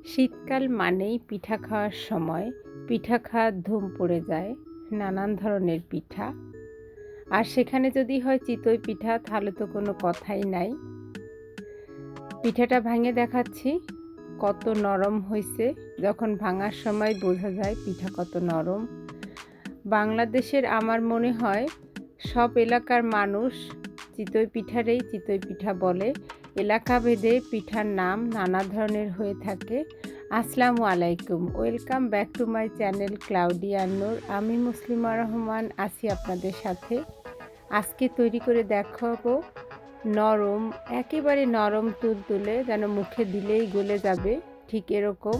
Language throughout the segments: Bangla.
শীতকাল মানেই পিঠা খাওয়ার সময়। পিঠা খাওয়ার ধুম পড়ে যায়, নানান ধরনের পিঠা। আর সেখানে যদি হয় চিতই পিঠা, তাহলে তো কোনো কথাই নাই। পিঠাটা ভাঙে দেখাচ্ছি কত নরম হয়েছে। যখন ভাঙার সময় বোঝা যায় পিঠা কত নরম। বাংলাদেশের আমার মনে হয় সব এলাকার মানুষ চিতই পিঠারই চিতই পিঠা বলে। এলাকা ভেদে পিঠার নাম নানা ধরনের হয়ে থাকে। আসসালামু আলাইকুম, welcome back to my channel Claudia Noor. আমি মুসলিমা রহমান আছি আপনাদের সাথে। আজকে তৈরি করে দেখাবো নরম, একেবারে নরম তুলতুলে, যেন মুখে দিলেই গলে যাবে, ঠিক এরকম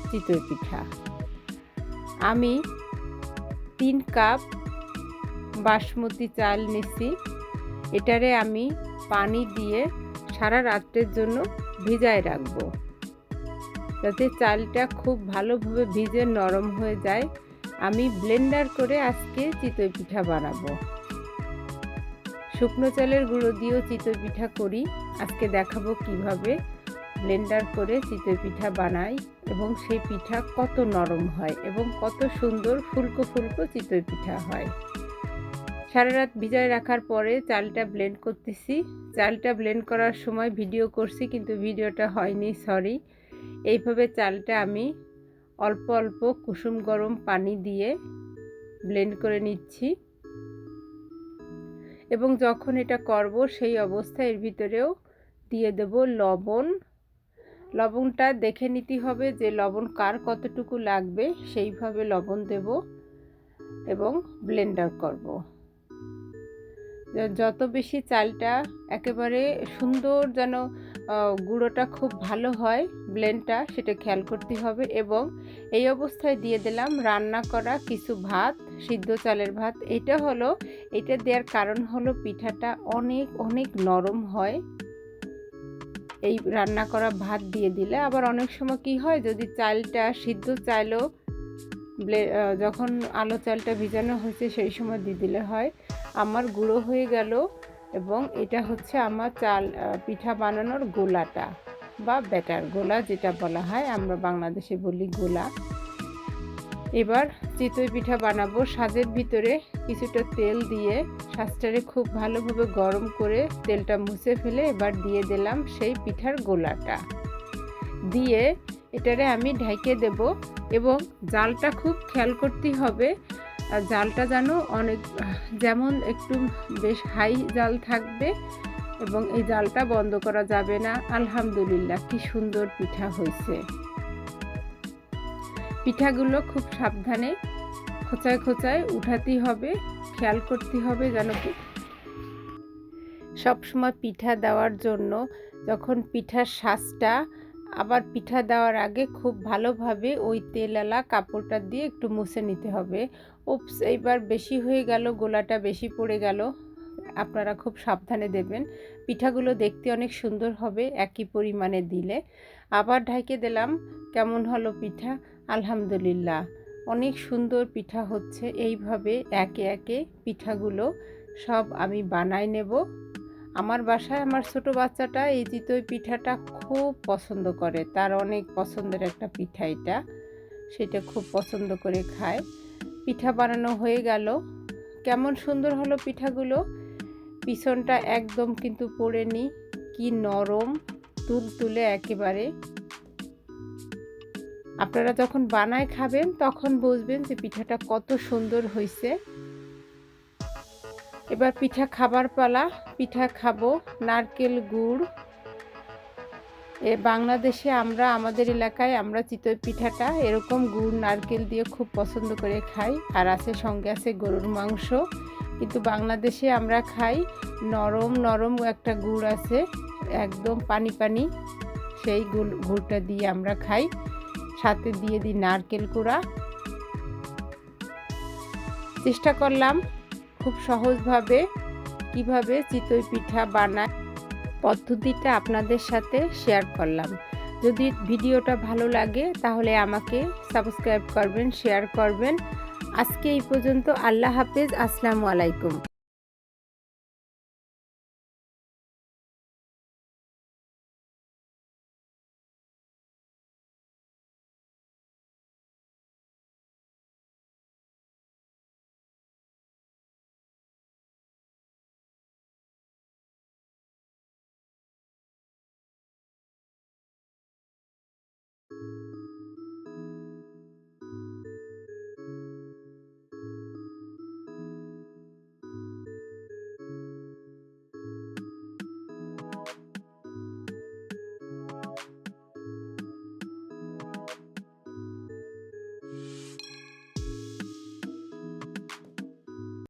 চিতই পিঠা। আমি 3 কাপ বাসমতি চাল নিছি। এটারে আমি পানি দিয়ে সারা রাত্রের জন্য ভিজায় রাখবো, যাতে চালটা খুব ভালোভাবে ভিজে নরম হয়ে যায়। আমি ব্লেন্ডার করে আজকে চিতই পিঠা বানাবো। শুকনো চালের গুঁড়ো দিয়েও চিতই পিঠা করি। আজকে দেখাবো কিভাবে ব্লেন্ডার করে চিতই পিঠা বানাই এবং সেই পিঠা কত নরম হয় এবং কত সুন্দর ফুলকো ফুলকো চিতই পিঠা হয়। সারা রাত ভিজায় রাখার পরে চালটা ব্লেন্ড করতেছি। চালটা ব্লেন্ড করার সময় ভিডিও করছি, কিন্তু ভিডিওটা হয়নি, সরি। এইভাবে চালটা আমি অল্প অল্প কুসুম গরম পানি দিয়ে ব্লেন্ড করে নিচ্ছি এবং যখন এটা করব সেই অবস্থায় এর ভিতরেও দিয়ে দেব লবণ। লবণটা দেখে নিতে হবে যে লবণ কার কতটুকু লাগবে, সেইভাবে লবণ দেব এবং ব্লেন্ডার করব। যত বেশি চালটা একেবারে সুন্দর যেন গুঁড়োটা খুব ভালো হয়, ব্লেন্ডটা, সেটা খেয়াল করতে হবে। এবং এই অবস্থায় দিয়ে দিলাম রান্না করা কিছু ভাত, সিদ্ধ চালের ভাত। এটা দেওয়ার কারণ হলো পিঠাটা অনেক অনেক নরম হয় এই রান্না করা ভাত দিয়ে দিলে। আবার অনেক সময় কি হয়, যদি চালটা সিদ্ধ চালও যখন আলো চালটা ভিজানো হয়েছে সেই সময় দিয়ে দিলে হয়। আমার গুঁড়ো হয়ে গেল এবং এটা হচ্ছে আমার চাল পিঠা বানানোর গোলাটা বা ব্যাটার, গোলা যেটা বলা হয়, আমরা বাংলাদেশে বলি গোলা। এবার চিতই পিঠা বানাবো। সাজের ভিতরে কিছুটা তেল দিয়ে সাজটারে খুব ভালোভাবে গরম করে তেলটা মুছে ফেলে এবার দিয়ে দিলাম সেই পিঠার গোলাটা। দিয়ে এটারে আমি ঢেকে দেব এবং জালটা খুব খেয়াল করতে হবে। জালটা যেন যেমন একটু বেশ হাই জাল থাকবে এবং এই জালটা বন্ধ করা যাবে না। আলহামদুলিল্লাহ, কি সুন্দর পিঠা হয়েছে। পিঠাগুলো খুব সাবধানে খোঁচায় খোঁচায় উঠাতেই হবে, খেয়াল করতে হবে যেন সবসময় পিঠা দেওয়ার জন্য যখন পিঠার শাঁসটা আবার পিঠা দেওয়ার আগে খুব ভালোভাবে ওই তেলালা কাপড়টা দিয়ে একটু মুছে নিতে হবে। উপস, এইবার বেশি হয়ে গেল, গোলাটা বেশি পড়ে গেল। আপনারা খুব সাবধানে দেবেন। পিঠাগুলো দেখতে অনেক সুন্দর হবে একই পরিমাণে দিলে। আবার ঢেকে দিলাম। কেমন হলো পিঠা? আলহামদুলিল্লাহ, অনেক সুন্দর পিঠা হচ্ছে। এইভাবে একে একে পিঠাগুলো সব আমি বানাই নেব। আমার বাসায় আমার ছোট বাচ্চাটা এই চিতই পিঠাটা খুব পছন্দ করে, তার অনেক পছন্দের একটা পিঠা এটা, সেটা খুব পছন্দ করে খায়। পিঠা বানানো হয়ে গেল। কেমন সুন্দর হলো পিঠাগুলো, পিছনটা একদম কিন্তু পড়েনি, কি নরম তুলতুলে একেবারে। আপনারা যখন বানায় খাবেন তখন বুঝবেন যে পিঠাটা কত সুন্দর হয়েছে। এবার পিঠা খাবার পালা। পিঠা খাবো নারকেল গুড়। বাংলাদেশে আমাদের এলাকায় আমরা চিতই পিঠাটা এরকম গুড় নারকেল দিয়ে খুব পছন্দ করে খাই। আর সঙ্গে আছে গরুর মাংস। কিন্তু বাংলাদেশে আমরা খাই নরম নরম একটা গুড় আছে, একদম পানি পানি, সেই গুড়টা দিয়ে আমরা খাই। সাথে দিয়ে দিই নারকেল কুড়া। চেষ্টা করলাম খুব সহজভাবে কিভাবে চিতই পিঠা বানায় পদ্ধতিটা আপনাদের সাথে শেয়ার করলাম। যদি ভিডিওটা ভালো লাগে তাহলে আমাকে সাবস্ক্রাইব করবেন, শেয়ার করবেন। আজকে এই পর্যন্ত। আল্লাহ হাফেজ, আসসালামু আলাইকুম।